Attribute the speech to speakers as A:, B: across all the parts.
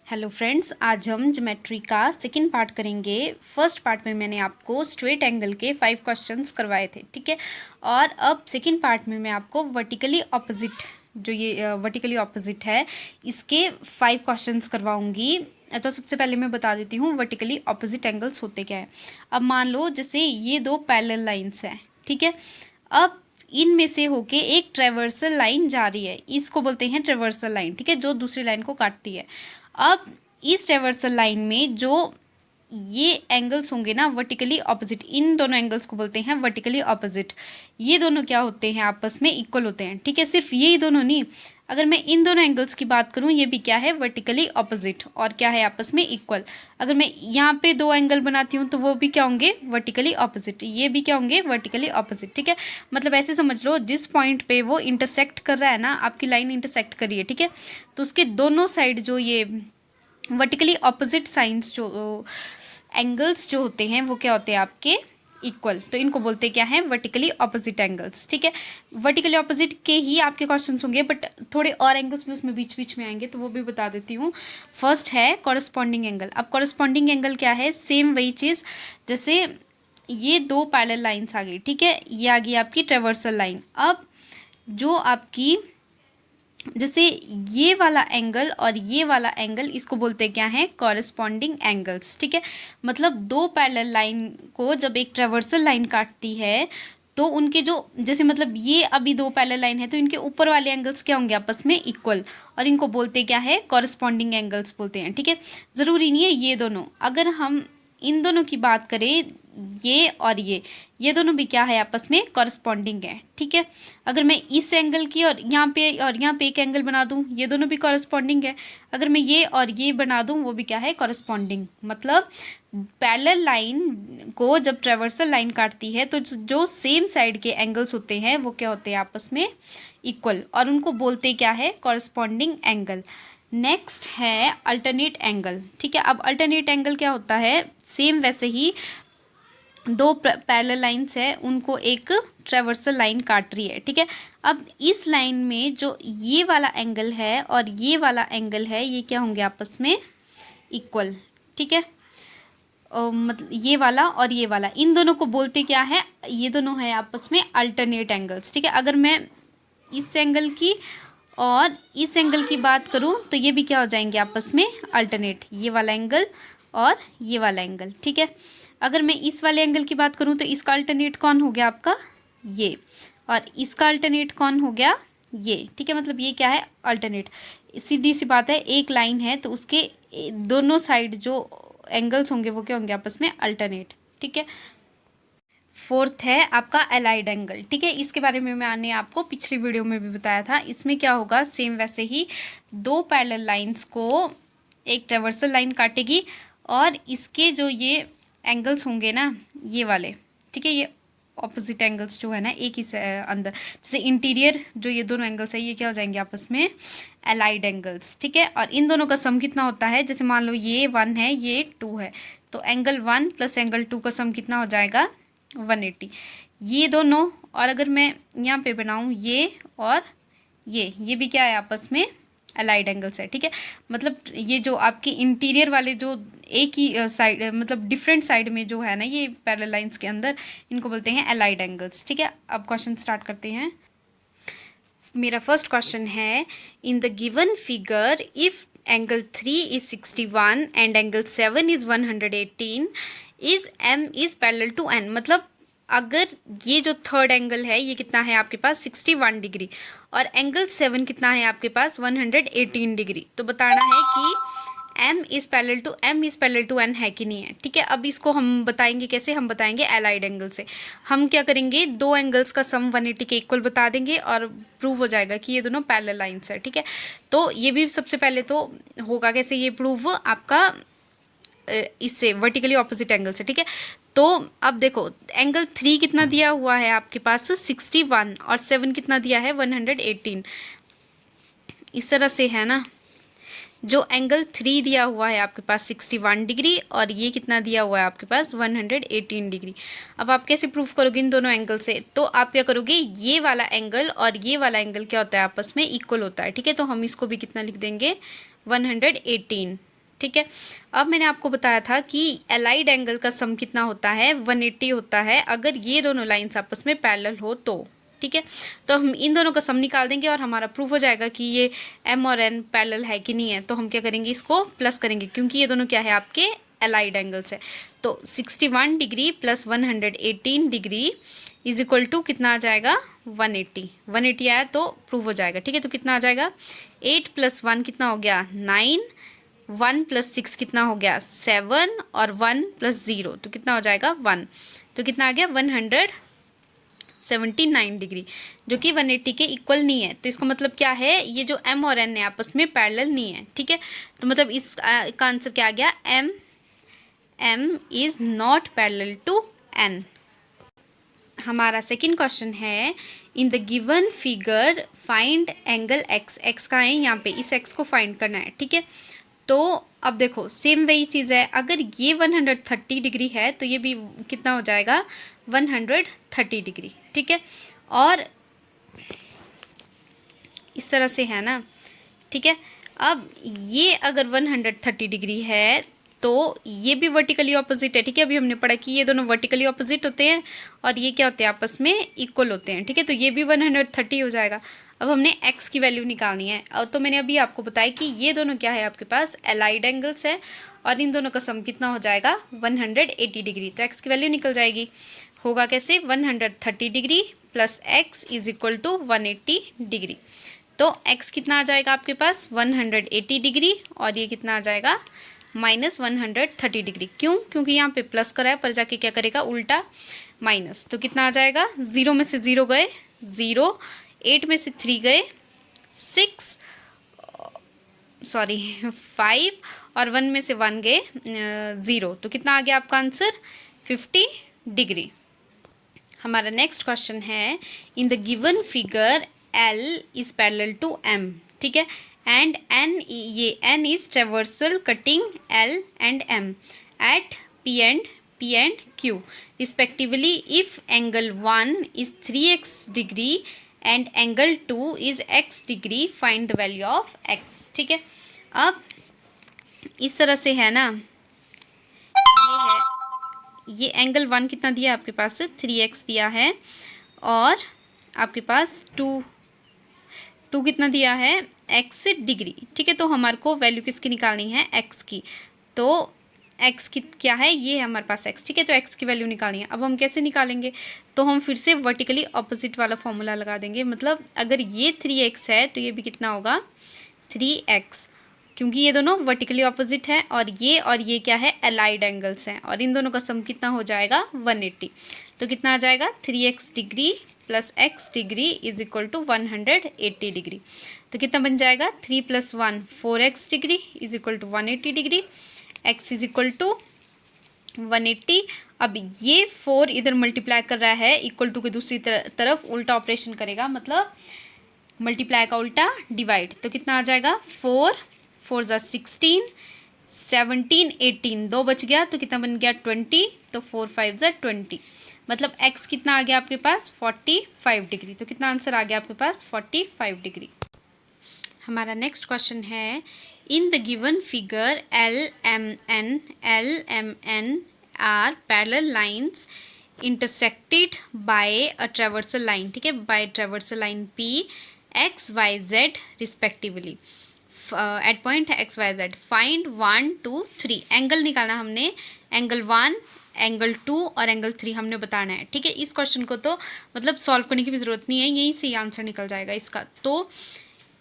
A: Hello friends, आज हम geometry का सेकंड पार्ट करेंगे। फर्स्ट पार्ट में मैंने आपको स्ट्रेट एंगल के 5 क्वेश्चंस करवाए थे, ठीक है। और अब सेकंड पार्ट में मैं आपको वर्टिकली ऑपोजिट, जो ये वर्टिकली ऑपोजिट है, इसके 5 क्वेश्चंस करवाऊंगी। तो सबसे पहले मैं बता देती हूँ वर्टिकली ऑपोजिट एंगल्स होते क्या है। अब मान लो जैसे ये दो पैरेलल लाइन्स हैं, ठीक है। अब इनमें से होके एक ट्रेवर्सल लाइन जा रही है, इसको बोलते हैं ट्रेवर्सल लाइन, ठीक है, जो दूसरी लाइन को काटती है। अब इस ट्रेवर्सल लाइन में जो ये एंगल्स होंगे ना वर्टिकली ऑपोजिट, इन दोनों एंगल्स को बोलते हैं वर्टिकली ऑपोजिट। ये दोनों क्या होते हैं, आपस में इक्वल होते हैं, ठीक है। सिर्फ यही दोनों नहीं, अगर मैं इन दोनों एंगल्स की बात करूँ, ये भी क्या है, वर्टिकली ऑपोजिट, और क्या है, आपस में इक्वल। अगर मैं यहाँ पे दो एंगल बनाती हूँ तो वो भी क्या होंगे, वर्टिकली ऑपोजिट, ये भी क्या होंगे, वर्टिकली ऑपोजिट, ठीक है। मतलब ऐसे समझ लो, जिस पॉइंट पे वो इंटरसेक्ट कर रहा है ना, आपकी लाइन इंटरसेक्ट कर रही है, ठीक है, तो उसके दोनों साइड जो ये वर्टिकली ऑपोजिट साइंस, जो एंगल्स जो होते हैं, वो क्या होते हैं, आपके इक्वल। तो इनको बोलते क्या हैं, वर्टिकली ऑपोजिट एंगल्स, ठीक है। वर्टिकली ऑपोजिट के ही आपके क्वेश्चंस होंगे, बट थोड़े और एंगल्स भी उसमें बीच बीच में आएंगे, तो वो भी बता देती हूँ। फर्स्ट है कॉरस्पॉन्डिंग एंगल। अब कॉरस्पॉन्डिंग एंगल क्या है, सेम वही चीज़, जैसे ये दो पैरेलल लाइन्स आ गई, ठीक है, ये आ गई आपकी ट्रेवर्सल लाइन। अब जो आपकी जैसे ये वाला एंगल और ये वाला एंगल, इसको बोलते क्या है, कॉरस्पॉन्डिंग एंगल्स, ठीक है। मतलब दो पैरेलल लाइन को जब एक ट्रेवर्सल लाइन काटती है, तो उनके जो, जैसे मतलब ये अभी दो पैरेलल लाइन है, तो इनके ऊपर वाले एंगल्स क्या होंगे, आपस में इक्वल, और इनको बोलते क्या है, कॉरस्पॉन्डिंग एंगल्स बोलते हैं, ठीक है। ज़रूरी नहीं है ये दोनों, अगर हम इन दोनों की बात करें, ये और ये दोनों भी क्या है, आपस में कॉरस्पॉन्डिंग है, ठीक है। अगर मैं इस एंगल की और यहाँ पे एक एंगल बना दूँ, ये दोनों भी कॉरस्पॉन्डिंग है। अगर मैं ये और ये बना दूँ, वो भी क्या है, कॉरस्पॉन्डिंग। मतलब पैरेलल लाइन को जब ट्रेवर्सल लाइन काटती है, तो जो सेम साइड के एंगल्स होते हैं, वो क्या होते हैं, आपस में इक्वल, और उनको बोलते क्या है, कॉरस्पॉन्डिंग एंगल। नेक्स्ट है अल्टरनेट एंगल, ठीक है। अब अल्टरनेट एंगल क्या होता है, सेम वैसे ही दो पैरेलल लाइंस है, उनको एक ट्रेवर्सल लाइन काट रही है, ठीक है। अब इस लाइन में जो ये वाला एंगल है और ये वाला एंगल है, ये क्या होंगे, आपस में इक्वल, ठीक है। मतलब ये वाला और ये वाला, इन दोनों को बोलते क्या है, ये दोनों है आपस में अल्टरनेट एंगल्स, ठीक है। अगर मैं इस एंगल की और इस एंगल की बात करूँ, तो ये भी क्या हो जाएंगे, आपस में अल्टरनेट, ये वाला एंगल और ये वाला एंगल, ठीक है। अगर मैं इस वाले एंगल की बात करूँ, तो इसका अल्टरनेट कौन हो गया, आपका ये, और इसका अल्टरनेट कौन हो गया, ये, ठीक है। मतलब ये क्या है, अल्टरनेट। सीधी सी बात है, एक लाइन है तो उसके दोनों साइड जो एंगल्स होंगे, वो क्या होंगे, आपस में अल्टरनेट, ठीक है। फोर्थ है आपका एलाइड एंगल, ठीक है। इसके बारे में मैंने आपको पिछली वीडियो में भी बताया था। इसमें क्या होगा, सेम वैसे ही दो पैरेलल लाइंस को एक ट्रेवर्सल लाइन काटेगी, और इसके जो ये एंगल्स होंगे ना, ये वाले, ठीक है, ये ऑपोजिट एंगल्स जो है ना, एक ही अंदर, जैसे इंटीरियर जो ये दोनों एंगल्स है, ये क्या हो जाएंगे, आपस में एलाइड एंगल्स, ठीक है। और इन दोनों का सम कितना होता है, जैसे मान लो ये 1 है, ये 2 है, तो एंगल 1 प्लस एंगल 2 का सम कितना हो जाएगा, 180। ये दोनों, और अगर मैं यहाँ पे बनाऊँ ये और ये भी क्या है, आपस में अलाइड एंगल्स है, ठीक है। मतलब ये जो आपके इंटीरियर वाले जो एक ही साइड, मतलब डिफरेंट साइड में जो है ना, ये पैरेलल लाइंस के अंदर, इनको बोलते हैं अलाइड एंगल्स, ठीक है। अब क्वेश्चन स्टार्ट करते हैं। मेरा फर्स्ट क्वेश्चन है, in the given figure if angle 3 is 61 and angle 7 is 118, is m is parallel to n। मतलब अगर ये जो थर्ड एंगल है, ये कितना है आपके पास, 61 डिग्री, और एंगल 7 कितना है आपके पास, 118 डिग्री, तो बताना है कि m is parallel to n है कि नहीं है, ठीक है। अब इसको हम बताएंगे कैसे, हम बताएंगे एलाइड एंगल से। हम क्या करेंगे, दो एंगल्स का सम 180 के इक्वल बता देंगे, और प्रूव हो जाएगा कि ये दोनों पैरेलल लाइंस है, ठीक है। तो ये भी सबसे पहले तो होगा कैसे, ये प्रूव आपका इससे वर्टिकली ऑपोजिट एंगल से, ठीक है। तो अब देखो, एंगल 3 कितना दिया हुआ है आपके पास, 61, और 7 कितना दिया है, 118, इस तरह से है ना। जो एंगल 3 दिया हुआ है आपके पास 61 डिग्री, और ये कितना दिया हुआ है आपके पास 118 डिग्री। अब आप कैसे प्रूफ करोगे इन दोनों एंगल से, तो आप क्या करोगे, ये वाला एंगल और ये वाला एंगल क्या होता है, आपस में इक्वल होता है, ठीक है। तो हम इसको भी कितना लिख देंगे, 118, ठीक है। अब मैंने आपको बताया था कि एलाइड एंगल का सम कितना होता है, 180 होता है अगर ये दोनों लाइंस आपस में पैरेलल हो तो, ठीक है। तो हम इन दोनों का सम निकाल देंगे और हमारा प्रूफ हो जाएगा कि ये एम और एन पैरेलल है कि नहीं है। तो हम क्या करेंगे, इसको प्लस करेंगे क्योंकि ये दोनों क्या है, आपके एलाइड एंगल्स है। तो 61 degree plus 118 degree is equal to कितना आ जाएगा, 180। 180 आया तो प्रूव हो जाएगा, ठीक है। तो कितना आ जाएगा, 8 + 1 कितना हो गया, 9, 1 + 6 कितना हो गया, 7 और 1 + 0 तो कितना हो जाएगा, 1। तो कितना आ गया, 179 डिग्री, जो कि 180 के इक्वल नहीं है। तो इसका मतलब क्या है, ये जो m और n है आपस में पैरेलल नहीं है, ठीक है। तो मतलब इसका आंसर क्या आ गया, m is not parallel to n। हमारा सेकंड क्वेश्चन है, in the given figure find angle x। x का है यहाँ पे, इस x को फाइंड करना है, ठीक है। तो अब देखो सेम वही चीज़ है, अगर ये 130 डिग्री है तो ये भी कितना हो जाएगा, 130 डिग्री, ठीक है। और इस तरह से है ना, ठीक है। अब ये अगर 130 डिग्री है तो ये भी वर्टिकली ऑपोजिट है, ठीक है। अभी हमने पढ़ा कि ये दोनों वर्टिकली ऑपोजिट होते हैं और ये क्या होते हैं, आपस में इक्वल होते हैं, ठीक है। तो ये भी 130 हो जाएगा। अब हमने x की वैल्यू निकालनी है। अब तो मैंने अभी आपको बताया कि ये दोनों क्या है, आपके पास एलाइड एंगल्स है और इन दोनों का सम कितना हो जाएगा, 180 डिग्री। तो x की वैल्यू निकल जाएगी। होगा कैसे, 130 degree plus x is equal to 180 degree. तो x कितना आ जाएगा आपके पास, 180 डिग्री और ये कितना आ जाएगा, -130 डिग्री। क्यों, क्योंकि यहाँ पे प्लस करा है, पर जाके क्या करेगा, उल्टा माइनस। तो कितना आ जाएगा, 0 में से 0 गए 0, 8 में से 3 गए 6, 5 और 1 में से 1 गए 0। तो कितना आ गया आपका आंसर, 50 डिग्री। हमारा नेक्स्ट क्वेश्चन है, in the given figure L is parallel to M, ठीक है। And N is transversal cutting L and M at P and Q respectively. If angle 1 is 3x degree and angle 2 is x degree, find the value of x, ठीक है। अब इस तरह से है ना, ये है, ये एंगल 1 कितना दिया है आपके पास, 3x दिया है और आपके पास 2 कितना दिया है, x डिग्री, ठीक है। तो हमारे को वैल्यू किसकी निकालनी है, x की। तो x की क्या है, ये है हमारे पास x, ठीक है। तो x की वैल्यू निकालनी है। अब हम कैसे निकालेंगे, तो हम फिर से वर्टिकली ऑपोजिट वाला फॉर्मूला लगा देंगे। मतलब अगर ये 3x है तो ये भी कितना होगा, 3x, क्योंकि ये दोनों वर्टिकली ऑपोजिट है और ये क्या है, एलाइड एंगल्स हैं और इन दोनों का सम कितना हो जाएगा, 180। तो कितना आ जाएगा, 3x degree plus x degree is equal to 180 degree. तो कितना बन जाएगा, 3 + 1 4x degree is equal to 180 degree, x is equal to 180। अब ये 4 इधर मल्टीप्लाई कर रहा है, इक्वल टू के दूसरी तरफ उल्टा ऑपरेशन करेगा, मतलब मल्टीप्लाई का उल्टा डिवाइड। तो कितना आ जाएगा, 4 4 = 16, 17 18 2 बच गया तो कितना बन गया, 20। तो 4 5 = 20, मतलब x कितना आ गया आपके पास, 45 डिग्री। तो कितना आंसर आ गया आपके पास, 45 डिग्री। हमारा नेक्स्ट क्वेश्चन है, in the given figure L M N are parallel lines intersected by a transversal line, ठीक है, by transversal line P x y z respectively at point x y z, find 1 2 3। Angle निकालना हमने, angle 1 angle 2 और angle 3 हमने बताना है, ठीक है। इस क्वेश्चन को तो मतलब सॉल्व करने की भी ज़रूरत नहीं है, यहीं से ही आंसर निकल जाएगा इसका। तो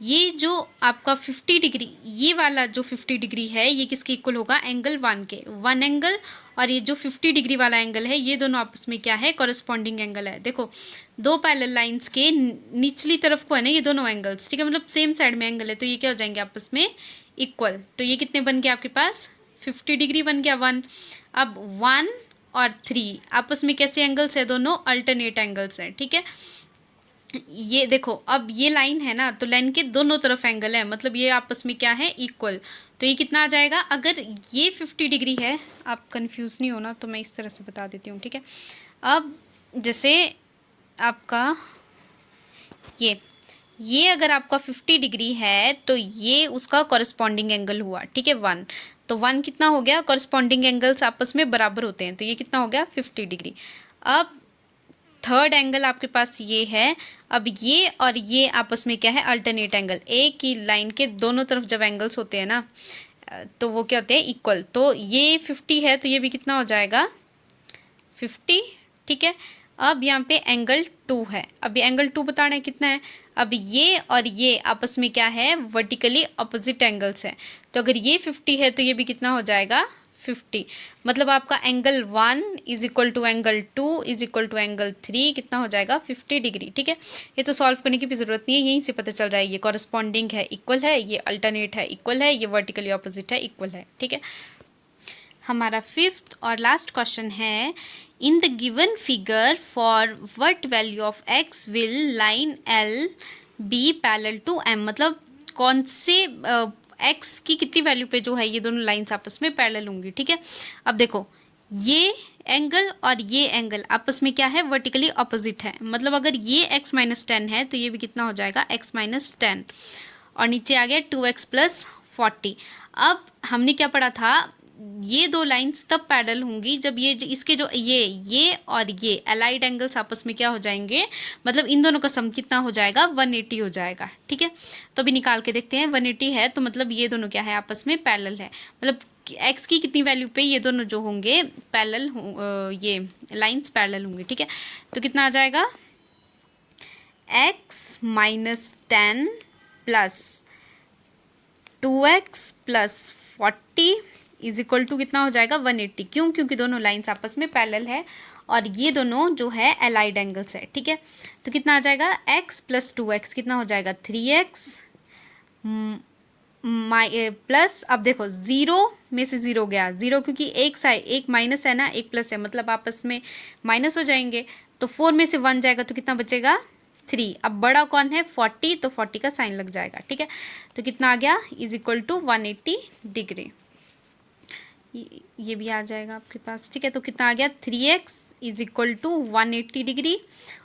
A: ये जो आपका 50 डिग्री, ये वाला जो 50 डिग्री है ये किसके इक्वल होगा, एंगल 1 के, 1 एंगल, और ये जो 50 डिग्री वाला एंगल है ये दोनों आपस में क्या है, कॉरेस्पॉन्डिंग एंगल है। देखो दो पैरेलल लाइंस के निचली तरफ को है ना ये दोनों एंगल्स, ठीक है, मतलब सेम साइड में एंगल है, तो ये क्या हो जाएंगे आपस में इक्वल। तो ये कितने बन गए आपके पास, 50 डिग्री बन गया 1। अब 1 और 3 आपस में कैसे एंगल्स है, दोनों अल्टरनेट एंगल्स हैं, ठीक है। ये देखो अब ये लाइन है ना, तो लाइन के दोनों तरफ एंगल है, मतलब ये आपस में क्या है, इक्वल। तो ये कितना आ जाएगा, अगर ये 50 डिग्री है, आप कंफ्यूज नहीं होना तो मैं इस तरह से बता देती हूँ, ठीक है। अब जैसे आपका ये अगर आपका 50 डिग्री है तो ये उसका कॉरस्पॉन्डिंग एंगल हुआ, ठीक है, 1। तो 1 कितना हो गया, कॉरस्पॉन्डिंग एंगल्स आपस में बराबर होते हैं, तो ये कितना हो गया 50 डिग्री। अब थर्ड एंगल आपके पास ये है। अब ये और ये आपस में क्या है, अल्टरनेट एंगल। एक ही लाइन के दोनों तरफ जब एंगल्स होते हैं ना तो वो क्या होते हैं, इक्वल। तो ये 50 है तो ये भी कितना हो जाएगा 50, ठीक है। अब यहाँ पे एंगल 2 है। अब ये एंगल 2 बताना है कितना है। अब ये और ये आपस में क्या है, वर्टिकली अपोजिट एंगल्स है। तो अगर ये 50 है तो ये भी कितना हो जाएगा 50। मतलब आपका angle 1 is equal to angle 2 is equal to angle 3 कितना हो जाएगा 50 डिग्री, ठीक है। ये तो सॉल्व करने की भी ज़रूरत नहीं है, यहीं से पता चल रहा है ये कॉरस्पॉन्डिंग है, इक्वल है, ये अल्टरनेट है, इक्वल है, ये वर्टिकली अपोजिट है, इक्वल है, ठीक है। हमारा फिफ्थ और लास्ट क्वेश्चन है, in the given figure for what value of x will line L be parallel to M. मतलब कौन से एक्स की कितनी वैल्यू पे जो है ये दोनों लाइंस आपस में पैरेलल होंगी, ठीक है। अब देखो ये एंगल और ये एंगल आपस में क्या है, वर्टिकली अपोजिट है। मतलब अगर ये x माइनस 10 है तो ये भी कितना हो जाएगा x माइनस 10, और नीचे आ गया 2x प्लस 40। अब हमने क्या पढ़ा था, ये दो लाइंस तब पैरेलल होंगी जब ये इसके जो ये और ये अलाइड एंगल्स आपस में क्या हो जाएंगे, मतलब इन दोनों का सम कितना हो जाएगा 180 हो जाएगा, ठीक है। तो अभी निकाल के देखते हैं, 180 है तो मतलब ये दोनों क्या है आपस में पैरेलल है। मतलब एक्स की कितनी वैल्यू पे ये दोनों जो होंगे पैरेलल ये लाइंस पैरेलल होंगे, ठीक है। तो कितना आ जाएगा x minus 10 plus 2x plus 40 is equal to कितना हो जाएगा 180। क्यों, क्योंकि दोनों लाइंस आपस में पैरेलल है और ये दोनों जो है एलाइड एंगल्स है, ठीक है। तो कितना आ जाएगा x प्लस 2x कितना हो जाएगा 3x प्लस, अब देखो 0 में से 0 गया, 0 क्योंकि एक साइड एक माइनस है ना, एक प्लस है, मतलब आपस में माइनस हो जाएंगे। तो 4 में से 1 जाएगा तो कितना बचेगा 3। अब बड़ा कौन है 40, तो 40 का साइन लग जाएगा, ठीक है। तो कितना आ गया इज इक्वल टू 180 डिग्री, ये भी आ जाएगा आपके पास, ठीक है। तो कितना आ गया 3x is equal to 180 degree,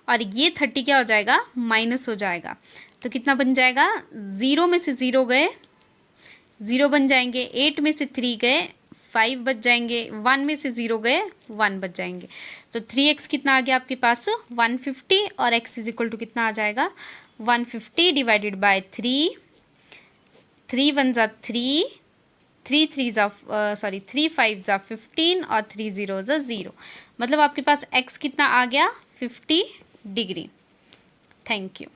A: और ये 30 क्या हो जाएगा माइनस हो जाएगा। तो कितना बन जाएगा, 0 में से 0 गए 0 बन जाएंगे, 8 में से 3 गए 5 बच जाएंगे, 1 में से 0 गए 1 बच जाएंगे। तो 3x कितना आ गया आपके पास 150, और x इज इक्वल टू कितना आ जाएगा 150 डिवाइडेड बाय 3, 3 1 जा 3, 3 3 जा 3 5 जा 15 और 3 0 जा 0। मतलब आपके पास x कितना आ गया 50 डिग्री। Thank you.